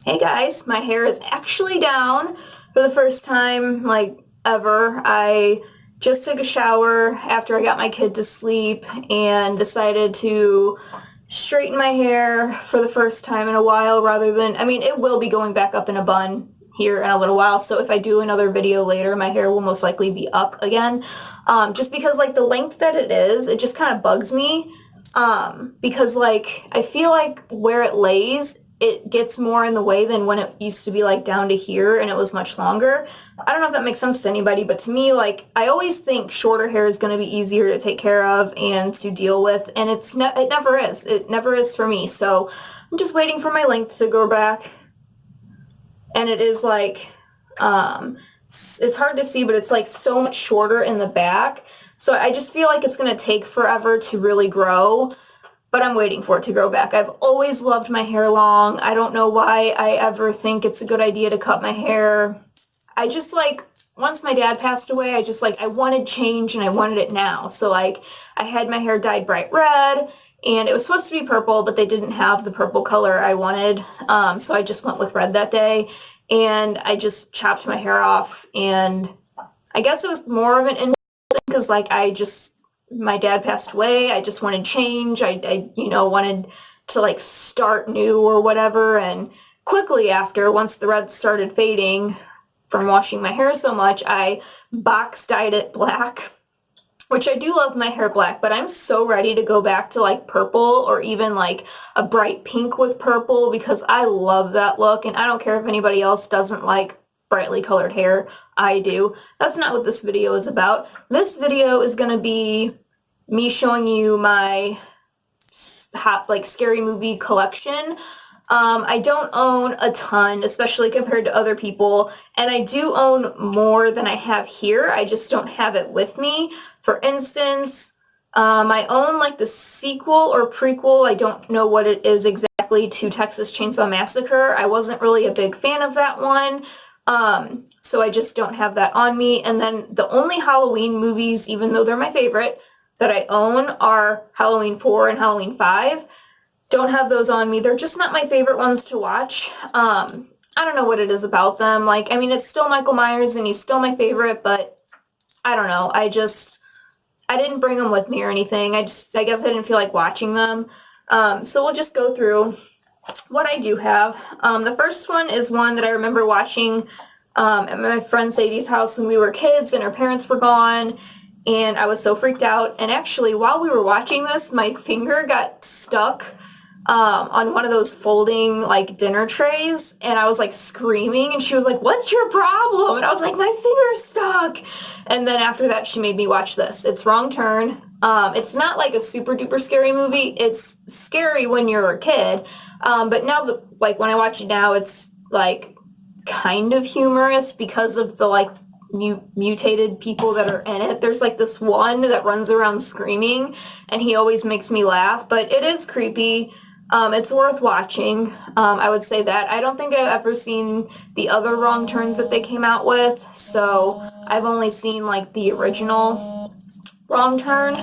Hey guys, my hair is actually down for the first time like ever. I just took a shower after I got my kid to sleep and decided to straighten my hair for the first time in a while rather than, it will be going back up in a bun here in a little while. So if I do another video later, my hair will most likely be up again. Just because like the length that it is, it just kind of bugs me. Because like I feel like where it lays, it gets more in the way than when it used to be like down to here and it was much longer. I don't know if that makes sense to anybody, but to me, like I always think shorter hair is going to be easier to take care of and to deal with, and it never is. It never is for me. So I'm just waiting for my length to grow back, and it is like it's hard to see, but it's like so much shorter in the back. So I just feel like it's going to take forever to really grow, but I'm waiting for it to grow back. I've always loved my hair long. I don't know why I ever think it's a good idea to cut my hair. I just like, once my dad passed away, I wanted change and I wanted it now. So like, I had my hair dyed bright red and it was supposed to be purple, but they didn't have the purple color I wanted. So I just went with red that day and I just chopped my hair off, and I guess it was more of an instinct because like my dad passed away. I just wanted change. I wanted to like start new or whatever. And quickly after, once the red started fading from washing my hair so much, I box dyed it black, which I do love my hair black, but I'm so ready to go back to like purple or even like a bright pink with purple because I love that look. And I don't care if anybody else doesn't like brightly colored hair. I do. That's not what this video is about. This video is going to be me showing you my scary movie collection. I don't own a ton, especially compared to other people, and I do own more than I have here. I just don't have it with me. For instance, I own like the sequel or prequel, I don't know what it is exactly, to Texas Chainsaw Massacre. I wasn't really a big fan of that one. So I just don't have that on me. And then the only Halloween movies, even though they're my favorite, that I own are Halloween 4 and Halloween 5. Don't have those on me. They're just not my favorite ones to watch. I don't know what it is about them. Like, it's still Michael Myers and he's still my favorite, but I don't know. I didn't bring them with me or anything. I guess I didn't feel like watching them. So we'll just go through what I do have. The first one is one that I remember watching at my friend Sadie's house when we were kids and her parents were gone, and I was so freaked out. And actually, while we were watching this, my finger got stuck on one of those folding like dinner trays, and I was like screaming, and she was like, "What's your problem?" And I was like, "My finger's stuck." And then after that, she made me watch this. It's Wrong Turn. It's not like a super duper scary movie. It's scary when you're a kid, but now like when I watch it now, it's like kind of humorous because of the like mutated people that are in it. There's like this one that runs around screaming, and he always makes me laugh, but it is creepy. It's worth watching. I would say that. I don't think I've ever seen the other Wrong Turns that they came out with, so I've only seen like the original Wrong Turn.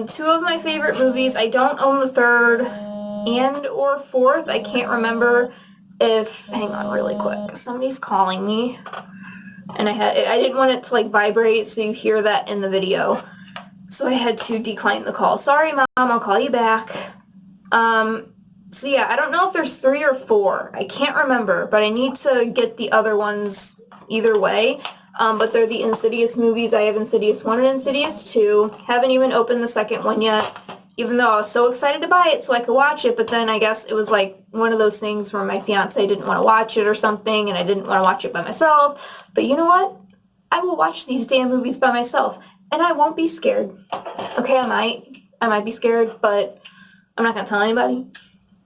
Two of my favorite movies. I don't own the third and or fourth. I can't remember hang on really quick. Somebody's calling me. And I didn't want it to like vibrate so you hear that in the video. So I had to decline the call. Sorry, Mom, I'll call you back. So yeah, I don't know if there's 3 or 4. I can't remember, but I need to get the other ones either way. But they're the Insidious movies. I have Insidious 1 and Insidious 2. Haven't even opened the second one yet, even though I was so excited to buy it so I could watch it. But then I guess it was like one of those things where my fiance didn't want to watch it or something, and I didn't want to watch it by myself. But you know what? I will watch these damn movies by myself, and I won't be scared. Okay, I might be scared, but I'm not going to tell anybody.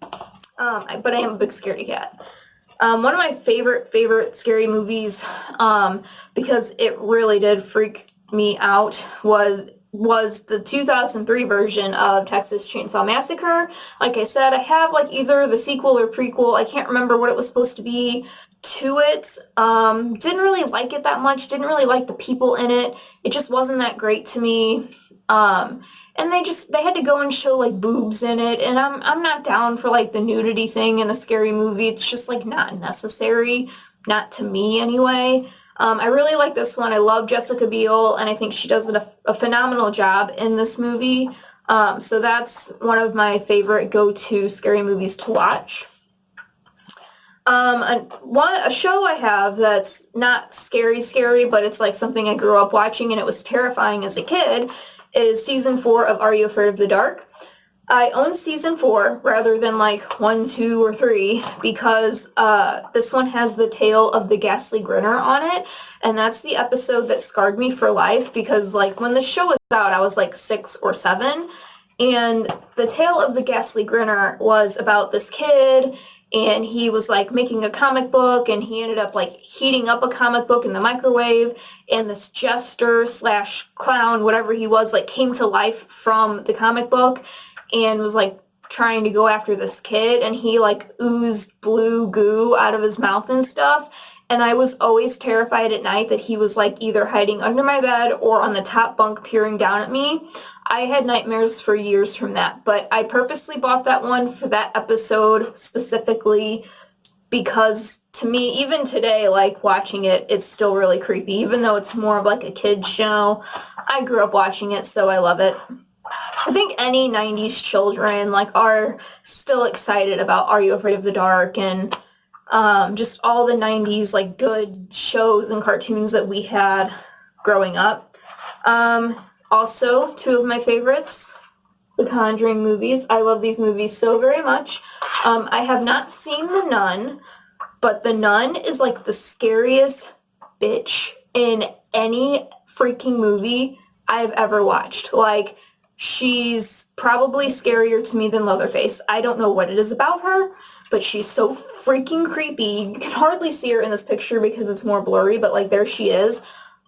But I am a big scaredy cat. One of my favorite scary movies, because it really did freak me out, was the 2003 version of Texas Chainsaw Massacre. Like I said, I have like either the sequel or prequel. I can't remember what it was supposed to be to it. Didn't really like it that much. Didn't really like the people in it. It just wasn't that great to me. and they had to go and show like boobs in it, and I'm not down for like the nudity thing in a scary movie. It's just like not necessary, not to me anyway. I really like this one. I love Jessica Biel, and I think she does a phenomenal job in this movie. So that's one of my favorite go-to scary movies to watch. A show I have that's not scary, but it's like something I grew up watching and it was terrifying as a kid, is season 4 of Are You Afraid of the Dark? I own season 4 rather than like 1, 2, or 3 because this one has the tale of the Ghastly Grinner on it, and that's the episode that scarred me for life because like when the show was out, I was like 6 or 7, and the tale of the Ghastly Grinner was about this kid, and he was like making a comic book, and he ended up like heating up a comic book in the microwave, and this jester slash clown, whatever he was, like came to life from the comic book and was like trying to go after this kid, and he like oozed blue goo out of his mouth and stuff. And I was always terrified at night that he was like either hiding under my bed or on the top bunk peering down at me. I had nightmares for years from that, but I purposely bought that one for that episode specifically because to me, even today, like watching it, it's still really creepy, even though it's more of like a kid's show. I grew up watching it, so I love it. I think any 90s children like are still excited about Are You Afraid of the Dark and just all the 90s like good shows and cartoons that we had growing up. Also, 2 of my favorites, the Conjuring movies. I love these movies so very much. I have not seen The Nun, but The Nun is like the scariest bitch in any freaking movie I've ever watched. Like, she's probably scarier to me than Leatherface. I don't know what it is about her, but she's so freaking creepy. You can hardly see her in this picture because it's more blurry, but like there she is.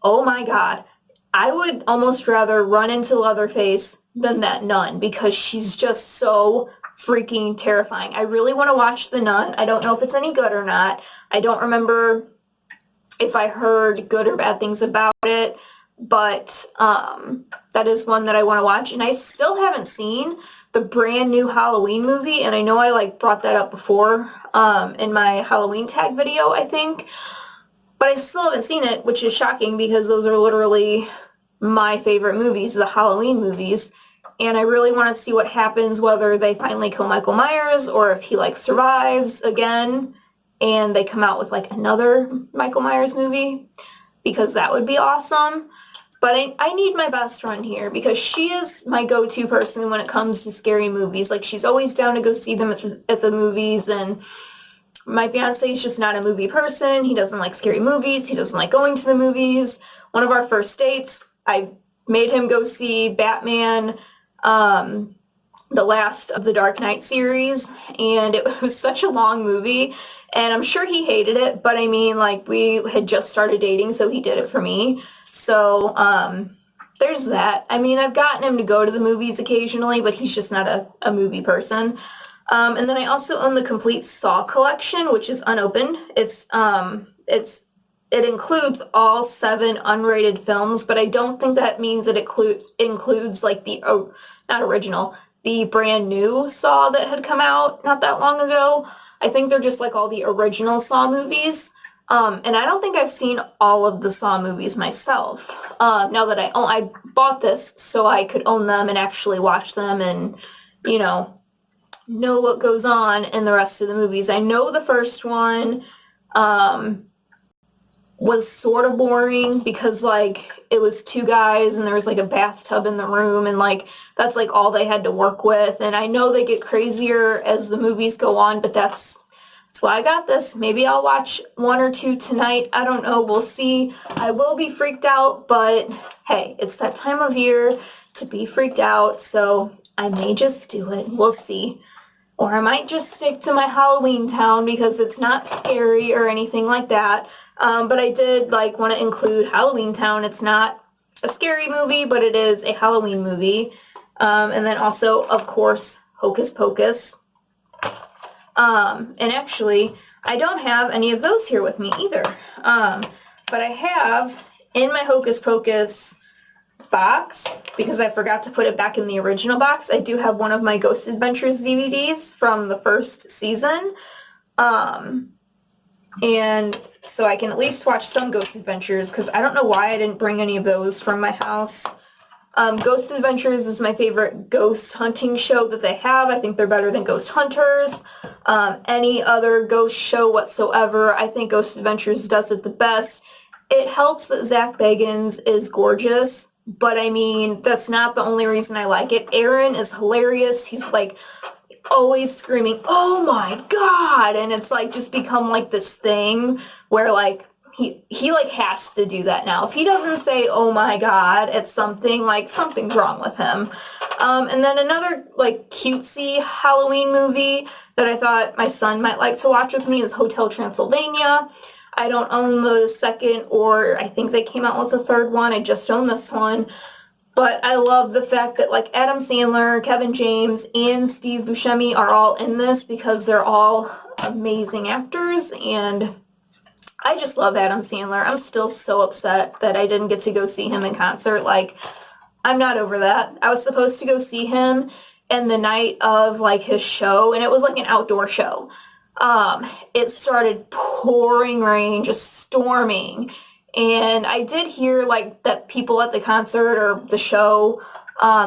Oh my god. I would almost rather run into Leatherface than that nun because she's just so freaking terrifying. I really want to watch The Nun. I don't know if it's any good or not. I don't remember if I heard good or bad things about it, but that is one that I want to watch. And I still haven't seen the brand new Halloween movie, and I know I like brought that up before in my Halloween tag video, I think. But I still haven't seen it, which is shocking because those are literally my favorite movies, the Halloween movies. And I really want to see what happens, whether they finally kill Michael Myers or if he like survives again and they come out with like another Michael Myers movie, because that would be awesome. But I need my best friend here because she is my go-to person when it comes to scary movies. Like, she's always down to go see them at the movies, and my fiance is just not a movie person. He doesn't like scary movies. He doesn't like going to the movies. One of our first dates, I made him go see Batman, the last of the Dark Knight series, and it was such a long movie, and I'm sure he hated it, but I mean, like, we had just started dating, so he did it for me. So, there's that. I mean, I've gotten him to go to the movies occasionally, but he's just not a movie person. And then I also own the complete Saw collection, which is unopened. It includes all 7 unrated films, but I don't think that means it includes like the, not original, the brand new Saw that had come out not that long ago. I think they're just like all the original Saw movies. And I don't think I've seen all of the Saw movies myself. Now that I bought this so I could own them and actually watch them and, you know what goes on in the rest of the movies. I know the first one was sort of boring because like it was 2 guys and there was like a bathtub in the room, and like that's like all they had to work with. And I know they get crazier as the movies go on, but that's why I got this. Maybe I'll watch 1 or 2 tonight. I don't know. We'll see. I will be freaked out, but hey, it's that time of year to be freaked out, so I may just do it. We'll see. Or I might just stick to my Halloween Town because it's not scary or anything like that. But I did like want to include Halloween Town. It's not a scary movie, but it is a Halloween movie. And then also, of course, Hocus Pocus. And actually, I don't have any of those here with me either. But I have in my Hocus Pocus box, because I forgot to put it back in the original box, I do have one of my Ghost Adventures DVDs from the first season. And so I can at least watch some Ghost Adventures, because I don't know why I didn't bring any of those from my house. Ghost Adventures is my favorite ghost hunting show that they have. I think they're better than Ghost Hunters. Any other ghost show whatsoever, I think Ghost Adventures does it the best. It helps that Zach Bagans is gorgeous, but I mean, that's not the only reason I like it. Aaron is hilarious. He's like always screaming, "Oh my God!" And it's like just become like this thing where like he like has to do that now. If he doesn't say "Oh my God" at something, like something's wrong with him. And then another like cutesy Halloween movie that I thought my son might like to watch with me is Hotel Transylvania. I don't own the second, or I think they came out with a third one. I just own this one. But I love the fact that like Adam Sandler, Kevin James, and Steve Buscemi are all in this because they're all amazing actors, and I just love Adam Sandler. I'm still so upset that I didn't get to go see him in concert. Like, I'm not over that. I was supposed to go see him and the night of like his show, and it was like an outdoor show. It started pouring rain, just storming. And I did hear like that people at the concert or the show,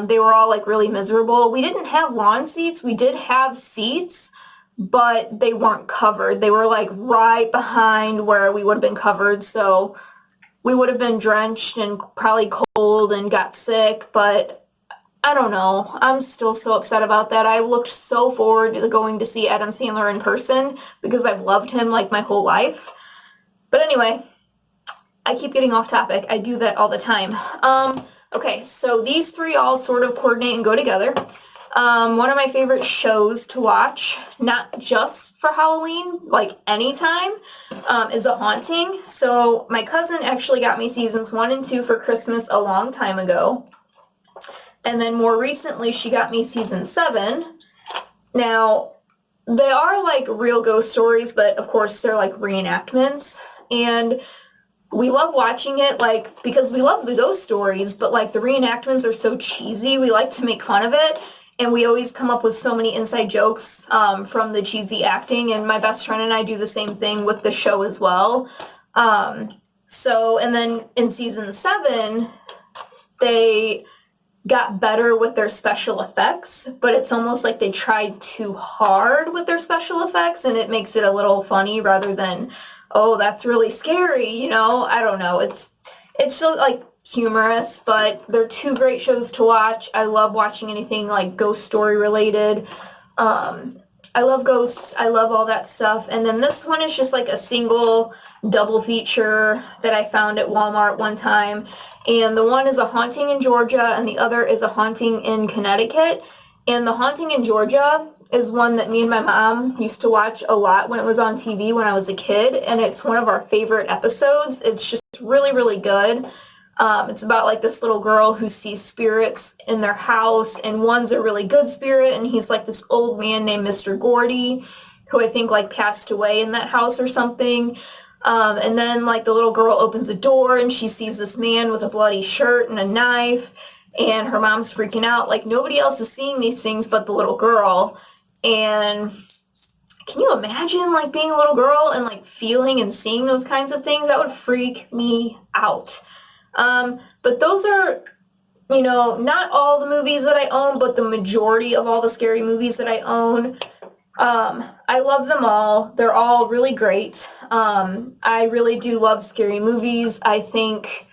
they were all like really miserable. We didn't have lawn seats. We did have seats, but they weren't covered. They were like right behind where we would have been covered. So we would have been drenched and probably cold and got sick, but I don't know. I'm still so upset about that. I looked so forward to going to see Adam Sandler in person because I've loved him like my whole life. But anyway, I keep getting off topic. I do that all the time. Okay, so these three all sort of coordinate and go together. One of my favorite shows to watch, not just for Halloween, like anytime, is The Haunting. So my cousin actually got me seasons 1 and 2 for Christmas a long time ago. And then more recently, she got me season 7. Now, they are like real ghost stories, but of course they're like reenactments. And we love watching it, like, because we love the ghost stories, but like the reenactments are so cheesy, we like to make fun of it. And we always come up with so many inside jokes from the cheesy acting. And my best friend and I do the same thing with the show as well. And then in season 7, they got better with their special effects, but it's almost like they tried too hard with their special effects, and it makes it a little funny rather than, oh, that's really scary, you know? I don't know. It's so like humorous, but they're two great shows to watch. I love watching anything like ghost story related. I love ghosts. I love all that stuff. And then this one is just like a single double feature that I found at Walmart one time. And the one is A Haunting in Georgia, and the other is A Haunting in Connecticut. And The Haunting in Georgia is one that me and my mom used to watch a lot when it was on TV when I was a kid, and it's one of our favorite episodes. It's just really, really good. It's about like this little girl who sees spirits in their house, and one's a really good spirit, and he's like this old man named Mr. Gordy, who I think like passed away in that house or something. And then like the little girl opens a door and she sees this man with a bloody shirt and a knife, and her mom's freaking out. Like nobody else is seeing these things but the little girl. And can you imagine like being a little girl and like feeling and seeing those kinds of things? That would freak me out. But those are, you know, not all the movies that I own, but the majority of all the scary movies that I own. I love them all. They're all really great. I really do love scary movies. I think,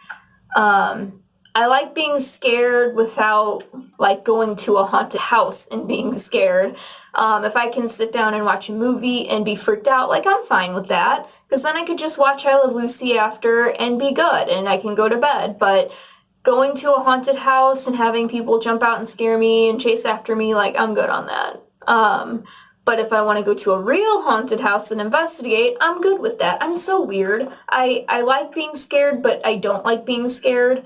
I like being scared without like going to a haunted house and being scared. If I can sit down and watch a movie and be freaked out, like I'm fine with that, because then I could just watch I Love Lucy after and be good and I can go to bed. But going to a haunted house and having people jump out and scare me and chase after me, like I'm good on that. But if I want to go to a real haunted house and investigate, I'm good with that. I'm so weird. I like being scared, but I don't like being scared.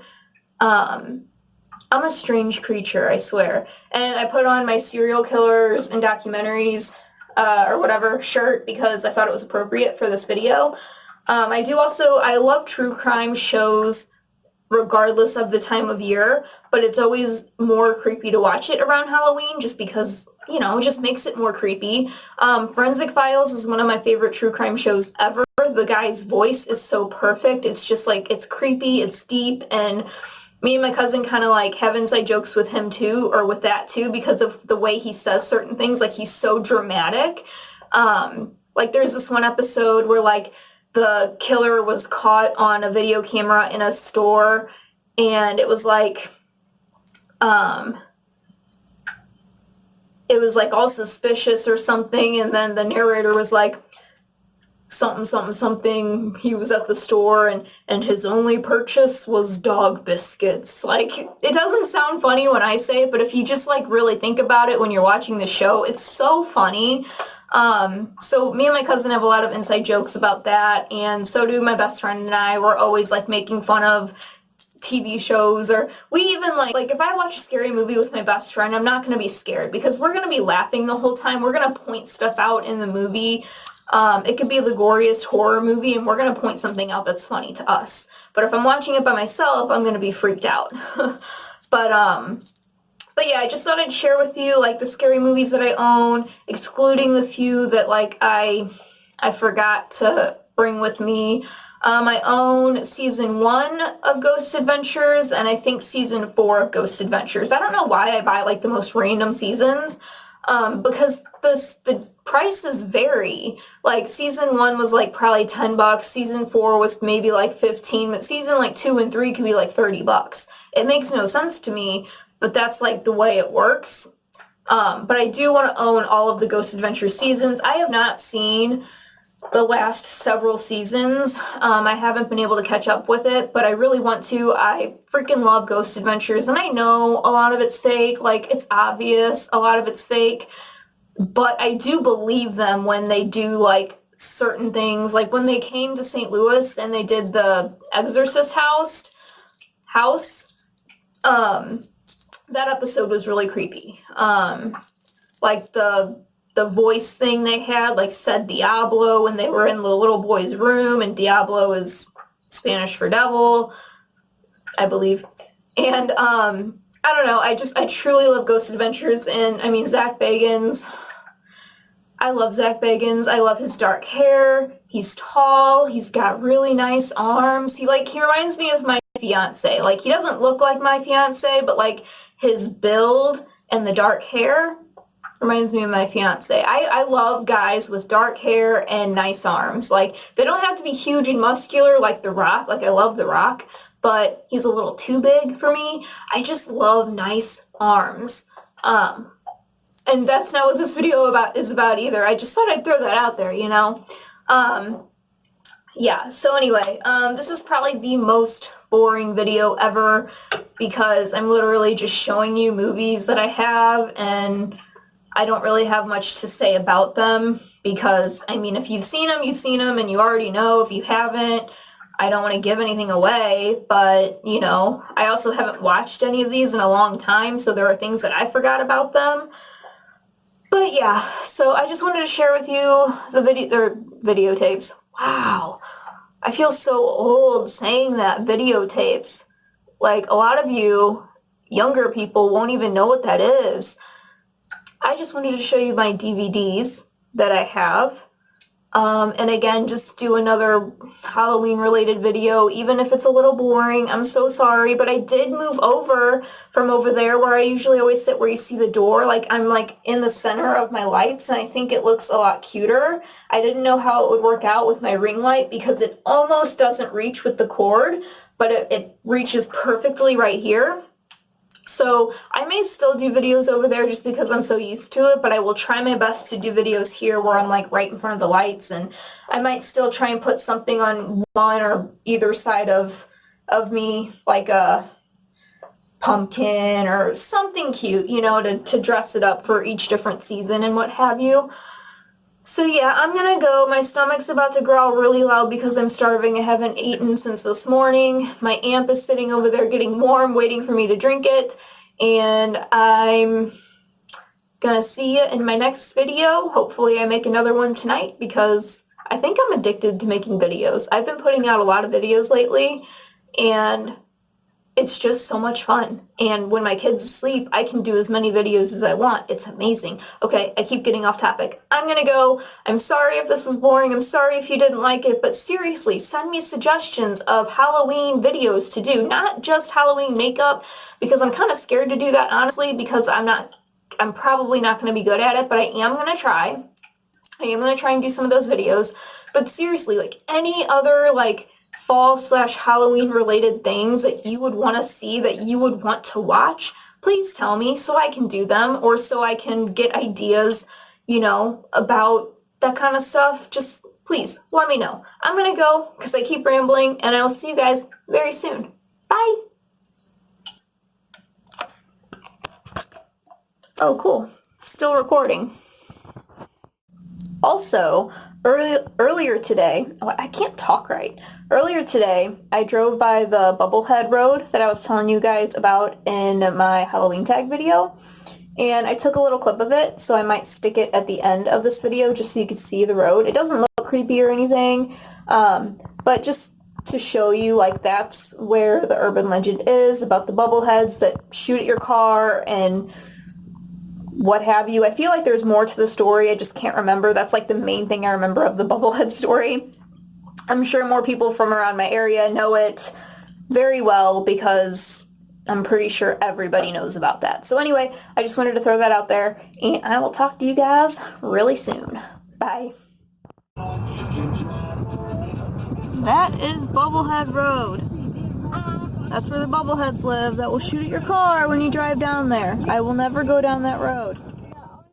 I'm a strange creature, I swear. And I put on my serial killers and documentaries, or whatever shirt because I thought it was appropriate for this video. I love true crime shows regardless of the time of year, but it's always more creepy to watch it around Halloween just because, you know, it just makes it more creepy. Forensic Files is one of my favorite true crime shows ever. The guy's voice is so perfect. It's just like, it's creepy, it's deep, and me and my cousin kind of like have inside jokes with him too, or with that too, because of the way he says certain things. Like, he's so dramatic. Like, there's this one episode where like the killer was caught on a video camera in a store, and it was like all suspicious or something, and then the narrator was like, something, something, something, he was at the store and his only purchase was dog biscuits. Like, it doesn't sound funny when I say it, but if you just like really think about it when you're watching the show, it's so funny. So me and my cousin have a lot of inside jokes about that, and so do my best friend and I. We're always like making fun of TV shows, or we even like if I watch a scary movie with my best friend, I'm not going to be scared because we're going to be laughing the whole time. We're going to point stuff out in the movie. It could be the goriest horror movie, and we're going to point something out that's funny to us. But if I'm watching it by myself, I'm going to be freaked out. But yeah, I just thought I'd share with you like the scary movies that I own, excluding the few that like I forgot to bring with me. I own season 1 of Ghost Adventures, and I think season 4 of Ghost Adventures. I don't know why I buy like the most random seasons, because the prices vary. Like, season 1 was like probably $10, season 4 was maybe like 15, but season like 2 and 3 could be like $30. It makes no sense to me, but that's like the way it works. But I do want to own all of the Ghost Adventures seasons. I have not seen the last several seasons. I haven't been able to catch up with it, but I really want to. I freaking love Ghost Adventures, and I know a lot of it's fake. Like, it's obvious a lot of it's fake, but I do believe them when they do like certain things. Like when they came to St. Louis and they did the Exorcist house, that episode was really creepy. Like the voice thing they had, like, said Diablo when they were in the little boy's room, and Diablo is Spanish for devil, I believe. And I don't know, I truly love Ghost Adventures, and I mean, Zach Bagans, I love Zach Bagans. I love his dark hair. He's tall. He's got really nice arms. He reminds me of my fiance. Like, he doesn't look like my fiance, but like his build and the dark hair reminds me of my fiance. I love guys with dark hair and nice arms. Like, they don't have to be huge and muscular like The Rock. Like, I love The Rock, but he's a little too big for me. I just love nice arms. And that's not what this video is about either. I just thought I'd throw that out there, you know? Yeah, so anyway, this is probably the most boring video ever because I'm literally just showing you movies that I have, and I don't really have much to say about them because, I mean, if you've seen them, and you already know. If you haven't, I don't want to give anything away, but, you know, I also haven't watched any of these in a long time, so there are things that I forgot about them. But yeah, so I just wanted to share with you the videotapes. Wow, I feel so old saying that, videotapes. Like, a lot of you younger people won't even know what that is. I just wanted to show you my DVDs that I have. And again, just do another Halloween related video, even if it's a little boring. I'm so sorry, but I did move over from over there where I usually always sit, where you see the door. Like, I'm like in the center of my lights, and I think it looks a lot cuter. I didn't know how it would work out with my ring light because it almost doesn't reach with the cord, but it reaches perfectly right here. So I may still do videos over there just because I'm so used to it, but I will try my best to do videos here where I'm like right in front of the lights, and I might still try and put something on one or either side of me, like a pumpkin or something cute, you know, to dress it up for each different season and what have you. So yeah, I'm gonna go. My stomach's about to growl really loud because I'm starving. I haven't eaten since this morning. My amp is sitting over there getting warm, waiting for me to drink it. And I'm gonna see you in my next video. Hopefully I make another one tonight because I think I'm addicted to making videos. I've been putting out a lot of videos lately, and it's just so much fun. And when my kids asleep, I can do as many videos as I want. It's amazing. Okay, I keep getting off topic. I'm gonna go. I'm sorry if this was boring. I'm sorry if you didn't like it, but seriously, send me suggestions of Halloween videos to do, not just Halloween makeup, because I'm kind of scared to do that, honestly, because I'm probably not going to be good at it, but I am going to try. I am going to try and do some of those videos. But seriously, like any other like fall/Halloween related things that you would want to see, that you would want to watch, please tell me so I can do them, or so I can get ideas, about that kind of stuff. Just please let me know. I'm going to go because I keep rambling, and I will see you guys very soon. Bye. Oh, cool. Still recording. Also, earlier today, I can't talk right. Earlier today, I drove by the Bubblehead Road that I was telling you guys about in my Halloween tag video, and I took a little clip of it, so I might stick it at the end of this video just so you can see the road. It doesn't look creepy or anything, but just to show you, like, that's where the urban legend is about the bubbleheads that shoot at your car and what have you. I feel like there's more to the story. I just can't remember. That's like the main thing I remember of the bubblehead story. I'm sure more people from around my area know it very well because I'm pretty sure everybody knows about that. So anyway, I just wanted to throw that out there, and I will talk to you guys really soon. Bye. That is Bubblehead Road. That's where the bubbleheads live that will shoot at your car when you drive down there. I will never go down that road.